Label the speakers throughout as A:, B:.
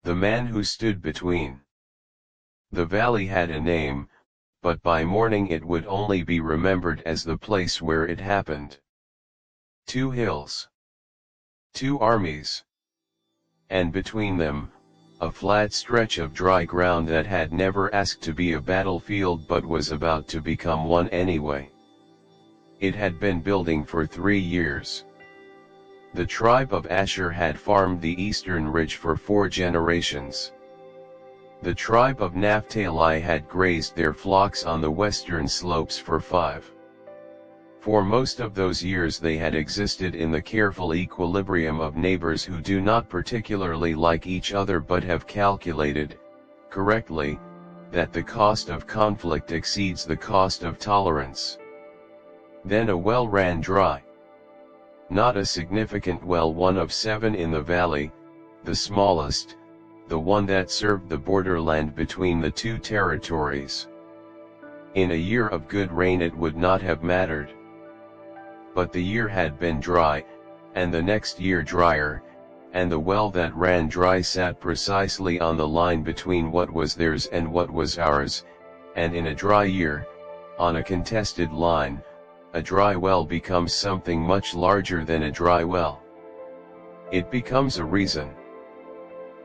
A: The man who stood between. The valley had a name, but by morning it would only be remembered as the place where it happened. 2 hills. 2 armies. And between them, a flat stretch of dry ground that had never asked to be a battlefield but was about to become one anyway. It had been building for 3 years. The tribe of Asher had farmed the eastern ridge for 4 generations. The tribe of Naphtali had grazed their flocks on the western slopes for 5. For most of those years they had existed in the careful equilibrium of neighbors who do not particularly like each other but have calculated, correctly, that the cost of conflict exceeds the cost of tolerance. Then a well ran dry. Not a significant well, one of 7 in the valley, the smallest, the one that served the borderland between the 2 territories. In a year of good rain it would not have mattered. But the year had been dry, and the next year drier, and the well that ran dry sat precisely on the line between what was theirs and what was ours, and in a dry year, on a contested line, a dry well becomes something much larger than a dry well. It becomes a reason.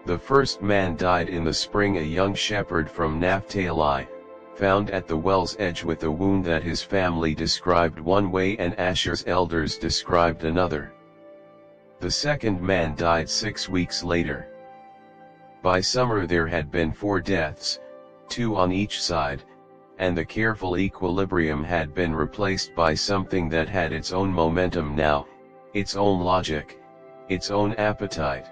A: The first man died in the spring, a young shepherd from Naphtali, found at the well's edge with a wound that his family described one way and Asher's elders described another. The second man died 6 weeks later. By summer there had been 4 deaths, 2 on each side, and the careful equilibrium had been replaced by something that had its own momentum now, its own logic, its own appetite.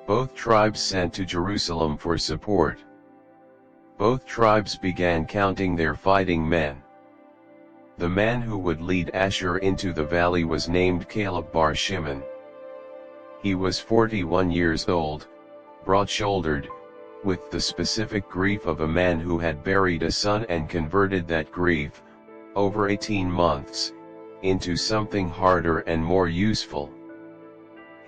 A: Both tribes sent to Jerusalem for support. Both tribes began counting their fighting men. The man who would lead Asher into the valley was named Caleb bar Shimon. He was 41 years old, broad-shouldered, with the specific grief of a man who had buried a son and converted that grief, over 18 months, into something harder and more useful.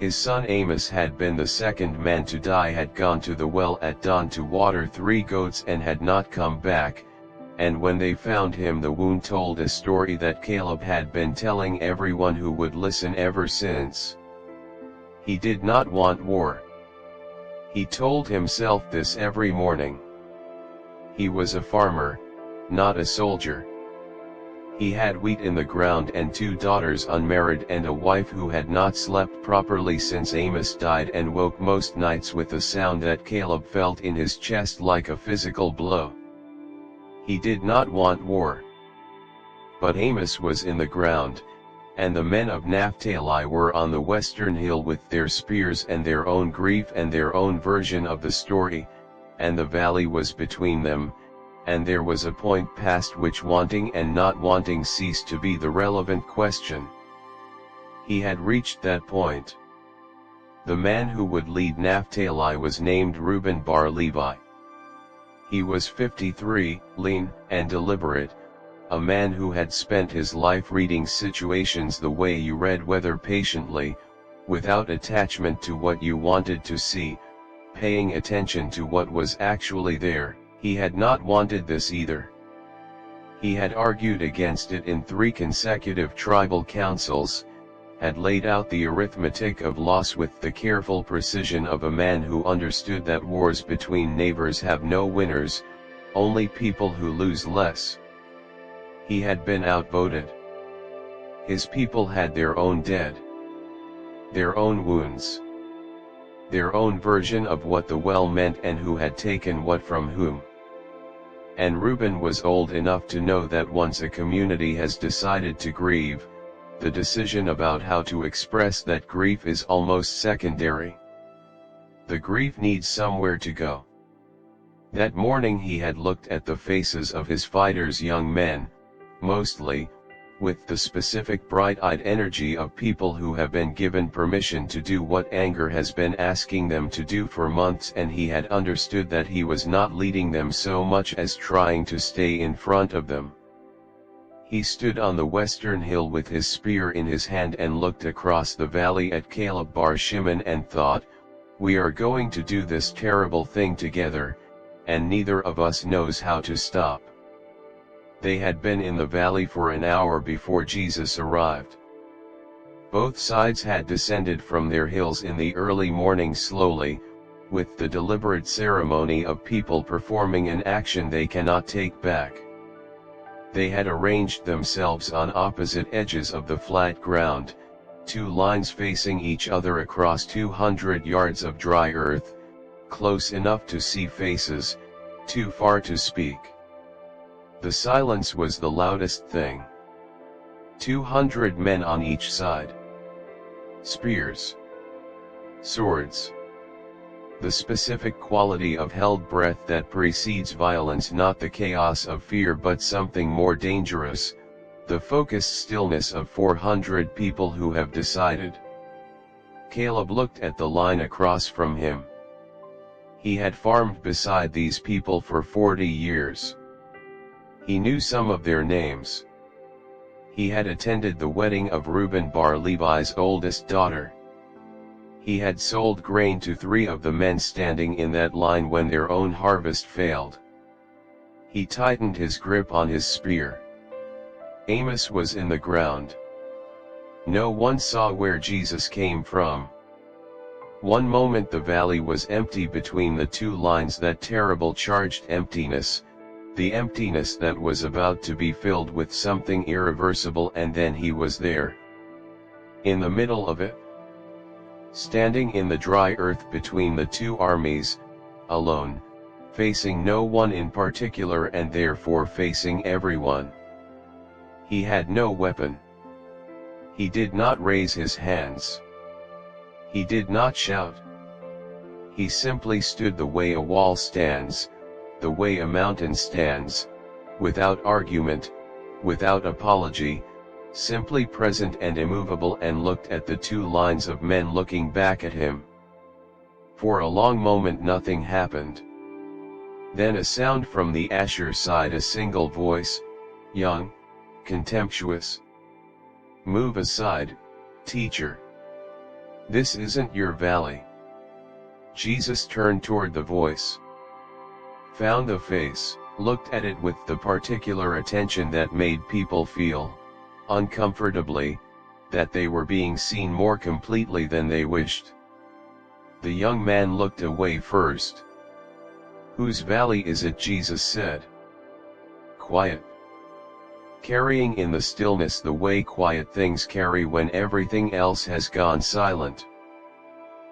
A: His son Amos had been the second man to die, had gone to the well at dawn to water 3 goats and had not come back, and when they found him the wound told a story that Caleb had been telling everyone who would listen ever since. He did not want war. He told himself this every morning. He was a farmer, not a soldier. He had wheat in the ground and 2 daughters unmarried and a wife who had not slept properly since Amos died and woke most nights with a sound that Caleb felt in his chest like a physical blow. He did not want war. But Amos was in the ground, and the men of Naphtali were on the western hill with their spears and their own grief and their own version of the story, and the valley was between them, and there was a point past which wanting and not wanting ceased to be the relevant question. He had reached that point. The man who would lead Naphtali was named Reuben bar Levi. He was 53, lean and deliberate, a man who had spent his life reading situations the way you read weather, patiently, without attachment to what you wanted to see, paying attention to what was actually there. He had not wanted this either. He had argued against it in 3 consecutive tribal councils, had laid out the arithmetic of loss with the careful precision of a man who understood that wars between neighbors have no winners, only people who lose less. He had been outvoted. His people had their own dead, their own wounds, their own version of what the well meant and who had taken what from whom. And Reuben was old enough to know that once a community has decided to grieve, the decision about how to express that grief is almost secondary. The grief needs somewhere to go. That morning he had looked at the faces of his fighters, young men, mostly, with the specific bright-eyed energy of people who have been given permission to do what anger has been asking them to do for months, and he had understood that he was not leading them so much as trying to stay in front of them. He stood on the western hill with his spear in his hand and looked across the valley at Caleb bar Shimon and thought, "We are going to do this terrible thing together, and neither of us knows how to stop." They had been in the valley for an hour before Jesus arrived. Both sides had descended from their hills in the early morning slowly, with the deliberate ceremony of people performing an action they cannot take back. They had arranged themselves on opposite edges of the flat ground, 2 lines facing each other across 200 yards of dry earth, close enough to see faces, too far to speak. The silence was the loudest thing. 200 men on each side. Spears. Swords. The specific quality of held breath that precedes violence, not the chaos of fear but something more dangerous, the focused stillness of 400 people who have decided. Caleb looked at the line across from him. He had farmed beside these people for 40 years. He knew some of their names. He had attended the wedding of Reuben bar Levi's oldest daughter. He had sold grain to 3 of the men standing in that line when their own harvest failed. He tightened his grip on his spear. Amos was in the ground. No one saw where Jesus came from. One moment the valley was empty between the 2 lines, that terrible charged emptiness, the emptiness that was about to be filled with something irreversible, and then he was there. In the middle of it. Standing in the dry earth between the 2 armies, alone, facing no one in particular and therefore facing everyone. He had no weapon. He did not raise his hands. He did not shout. He simply stood the way a wall stands, the way a mountain stands, without argument, without apology, simply present and immovable, and looked at the 2 lines of men looking back at him. For a long moment nothing happened. Then a sound from the Asher side, a single voice, young, contemptuous. "Move aside, teacher. This isn't your valley." Jesus turned toward the voice. Found the face, looked at it with the particular attention that made people feel, uncomfortably, that they were being seen more completely than they wished. The young man looked away first. "Whose valley is it?" Jesus said. "Quiet." Carrying in the stillness the way quiet things carry when everything else has gone silent.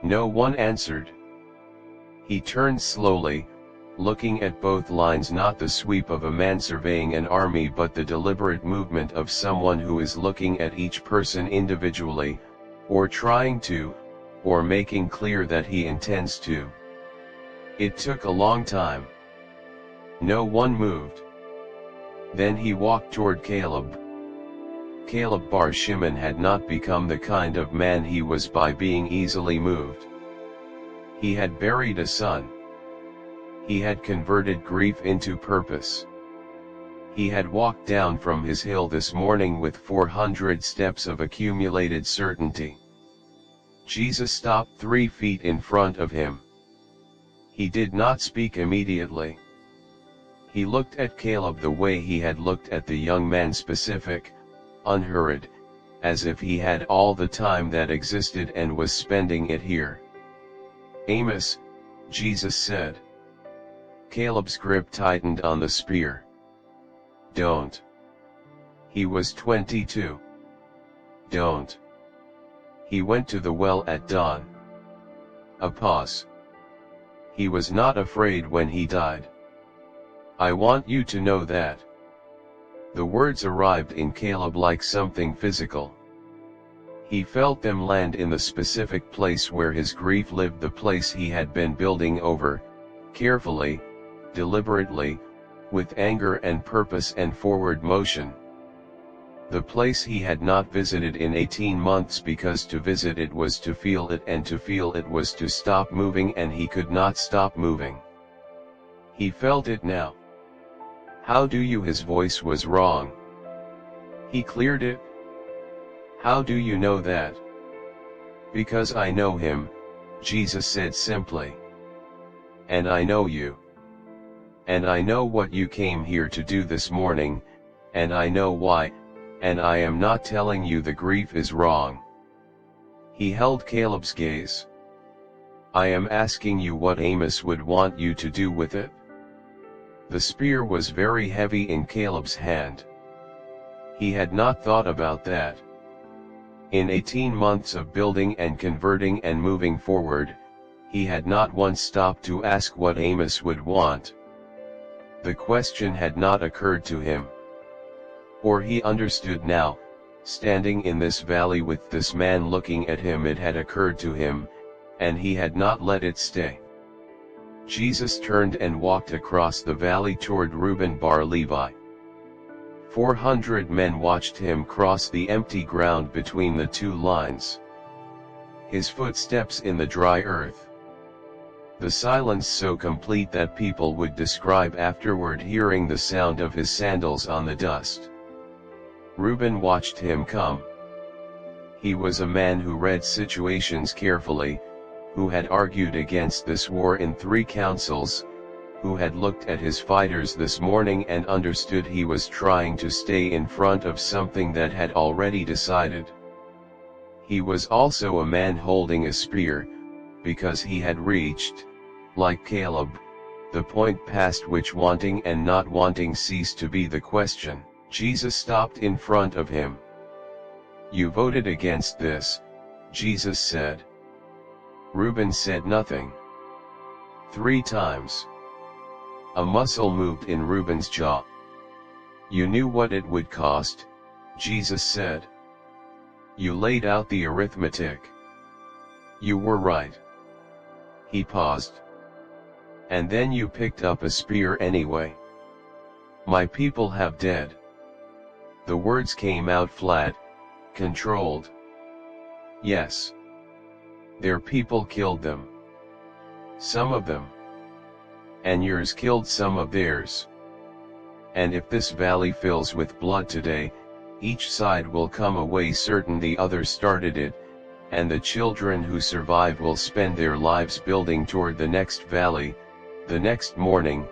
A: No one answered. He turned slowly, looking at both lines, not the sweep of a man surveying an army but the deliberate movement of someone who is looking at each person individually, or trying to, or making clear that he intends to. It took a long time. No one moved. Then he walked toward Caleb. Caleb bar Shimon had not become the kind of man he was by being easily moved. He had buried a son. He had converted grief into purpose. He had walked down from his hill this morning with 400 steps of accumulated certainty. Jesus stopped 3 feet in front of him. He did not speak immediately. He looked at Caleb the way he had looked at the young man, specific, unhurried, as if he had all the time that existed and was spending it here. "Amos," Jesus said. Caleb's grip tightened on the spear. "Don't." He was 22. "Don't." He went to the well at dawn. A pause. He was not afraid when he died. "I want you to know that." The words arrived in Caleb like something physical. He felt them land in the specific place where his grief lived, the place he had been building over, carefully, deliberately, with anger and purpose and forward motion. The place he had not visited in 18 months because to visit it was to feel it, and to feel it was to stop moving, and he could not stop moving. He felt it now. "How do you?" His voice was wrong. He cleared it. "How do you know that?" "Because I know him, Jesus said simply. And I know you. And I know what you came here to do this morning, and I know why, and I am not telling you the grief is wrong. He held Caleb's gaze. I am asking you what Amos would want you to do with it. The spear was very heavy in Caleb's hand. He had not thought about that. In 18 months of building and converting and moving forward, he had not once stopped to ask what Amos would want. The question had not occurred to him. Or he understood now, standing in this valley with this man looking at him, it had occurred to him, and he had not let it stay. Jesus turned and walked across the valley toward Reuben bar Levi. 400 men watched him cross the empty ground between the two lines. His footsteps in the dry earth. The silence so complete that people would describe afterward hearing the sound of his sandals on the dust. Reuben watched him come. He was a man who read situations carefully, who had argued against this war in 3 councils, who had looked at his fighters this morning and understood he was trying to stay in front of something that had already decided. He was also a man holding a spear, because he had reached, like Caleb, the point past which wanting and not wanting ceased to be the question. Jesus stopped in front of him. You voted against this, Jesus said. Reuben said nothing. 3 times. A muscle moved in Reuben's jaw. You knew what it would cost, Jesus said. You laid out the arithmetic. You were right. He paused. And then you picked up a spear anyway. My people have dead. The words came out flat, controlled. Yes. Their people killed them. Some of them. And yours killed some of theirs. And if this valley fills with blood today, each side will come away certain the other started it, and the children who survive will spend their lives building toward the next valley, the next morning,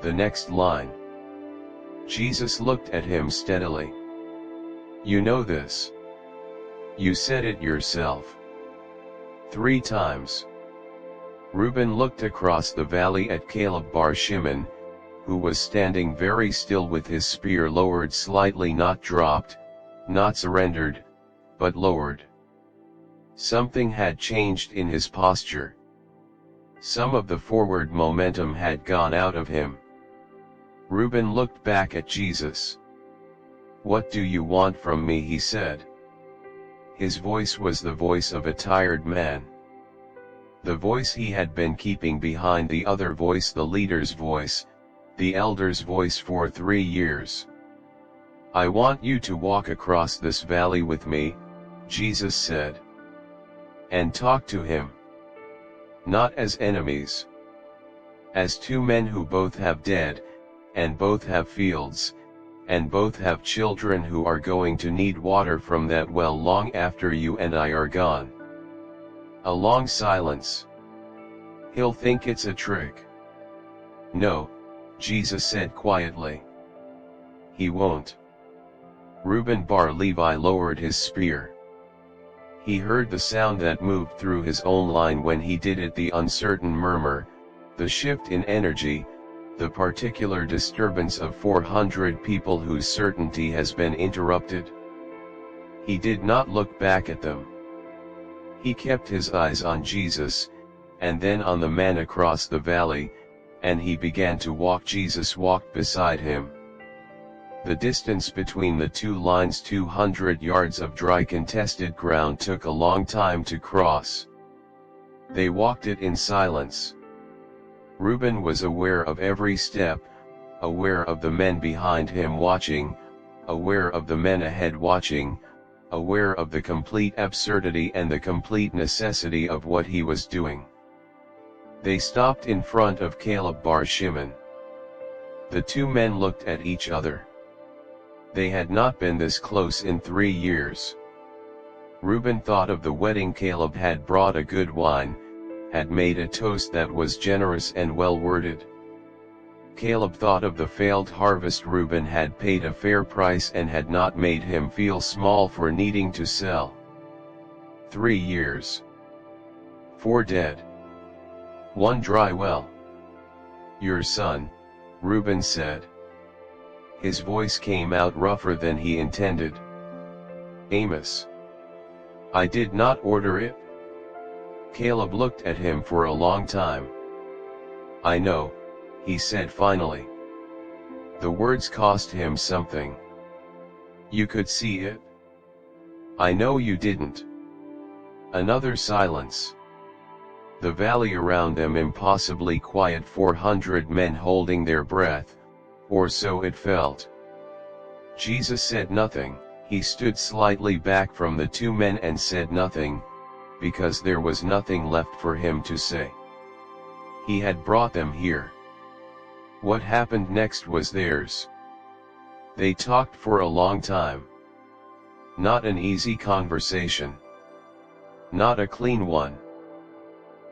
A: the next line. Jesus looked at him steadily. You know this. You said it yourself. 3 times. Reuben looked across the valley at Caleb bar Shimon, who was standing very still with his spear lowered slightly, not dropped, not surrendered, but lowered. Something had changed in his posture. Some of the forward momentum had gone out of him. Reuben looked back at Jesus. What do you want from me? He said. His voice was the voice of a tired man. The voice he had been keeping behind the other voice, the leader's voice, the elder's voice for 3 years. I want you to walk across this valley with me, Jesus said. And talk to him. Not as enemies. As 2 men who both have dead, and both have fields, and both have children who are going to need water from that well long after you and I are gone. A long silence. He'll think it's a trick. No, Jesus said quietly. He won't. Reuben bar Levi lowered his spear. He heard the sound that moved through his own line when he did it, the uncertain murmur, the shift in energy, the particular disturbance of 400 people whose certainty has been interrupted. He did not look back at them. He kept his eyes on Jesus, and then on the man across the valley, and he began to walk. Jesus walked beside him. The distance between the 2 lines, 200 yards of dry contested ground, took a long time to cross. They walked it in silence. Reuben was aware of every step, aware of the men behind him watching, aware of the men ahead watching, aware of the complete absurdity and the complete necessity of what he was doing. They stopped in front of Caleb bar Shimon. The 2 men looked at each other. They had not been this close in 3 years. Reuben thought of the wedding. Caleb had brought a good wine, had made a toast that was generous and well worded. Caleb thought of the failed harvest. Reuben had paid a fair price and had not made him feel small for needing to sell. 3 years. 4 dead. 1 dry well. Your son, Reuben said. His voice came out rougher than he intended. Amos. I did not order it. Caleb looked at him for a long time. I know, he said finally. The words cost him something. You could see it? I know you didn't. Another silence. The valley around them impossibly quiet, 400 men holding their breath, or so it felt. Jesus said nothing. He stood slightly back from the 2 men and said nothing, because there was nothing left for him to say. He had brought them here. What happened next was theirs. They talked for a long time. Not an easy conversation. Not a clean one.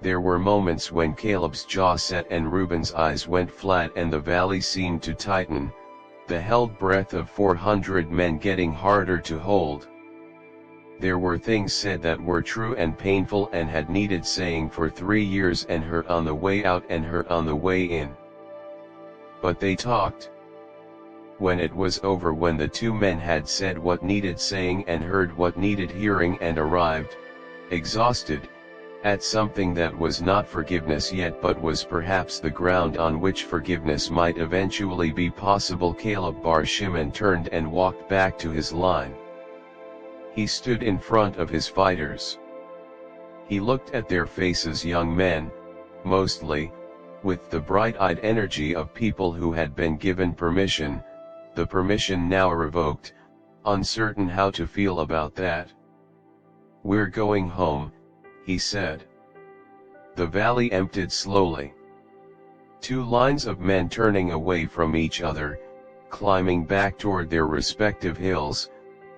A: There were moments when Caleb's jaw set and Reuben's eyes went flat and the valley seemed to tighten, the held breath of 400 men getting harder to hold. There were things said that were true and painful and had needed saying for 3 years and hurt on the way out and hurt on the way in. But they talked. When it was over, when the 2 men had said what needed saying and heard what needed hearing and arrived, exhausted, at something that was not forgiveness yet but was perhaps the ground on which forgiveness might eventually be possible, Caleb Bar Shimon turned and walked back to his line. He stood in front of his fighters. He looked at their faces, young men, mostly, with the bright-eyed energy of people who had been given permission, the permission now revoked, uncertain how to feel about that. We're going home, he said. The valley emptied slowly. 2 lines of men turning away from each other, climbing back toward their respective hills.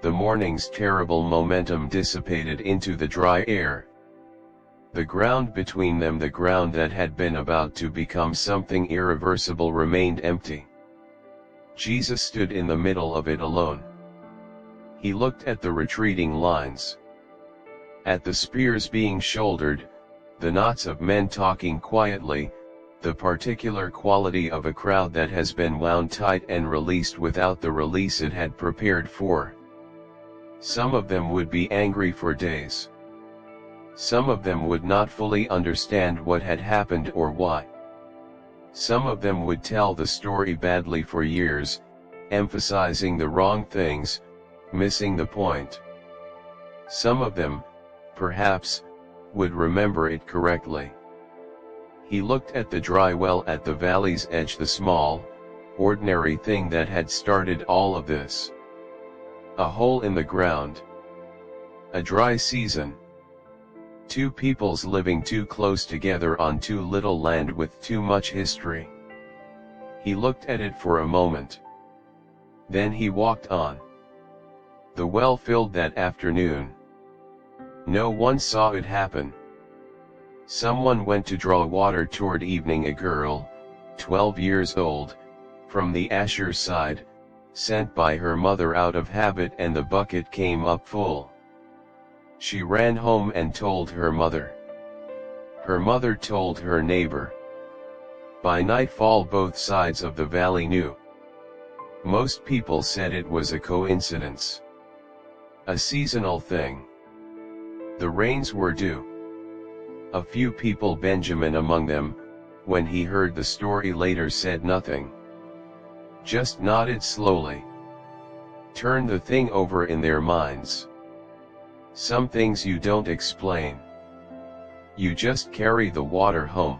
A: The morning's terrible momentum dissipated into the dry air. The ground between them, the ground that had been about to become something irreversible, remained empty. Jesus stood in the middle of it alone. He looked at the retreating lines. At the spears being shouldered, the knots of men talking quietly, the particular quality of a crowd that has been wound tight and released without the release it had prepared for. Some of them would be angry for days. Some of them would not fully understand what had happened or why. Some of them would tell the story badly for years, emphasizing the wrong things, missing the point. Some of them, perhaps, would remember it correctly. He looked at the dry well at the valley's edge, the small, ordinary thing that had started all of this. A hole in the ground. A dry season. 2 peoples living too close together on too little land with too much history. He looked at it for a moment. Then he walked on. The well filled that afternoon. No one saw it happen. Someone went to draw water toward evening. A girl, 12 years old, from the Asher side, sent by her mother out of habit, and the bucket came up full. She ran home and told her mother. Her mother told her neighbor. By nightfall both sides of the valley knew. Most people said it was a coincidence. A seasonal thing. The rains were due. A few people, Benjamin among them, when he heard the story later said nothing. Just nodded slowly. Turned the thing over in their minds. Some things you don't explain. You just carry the water home.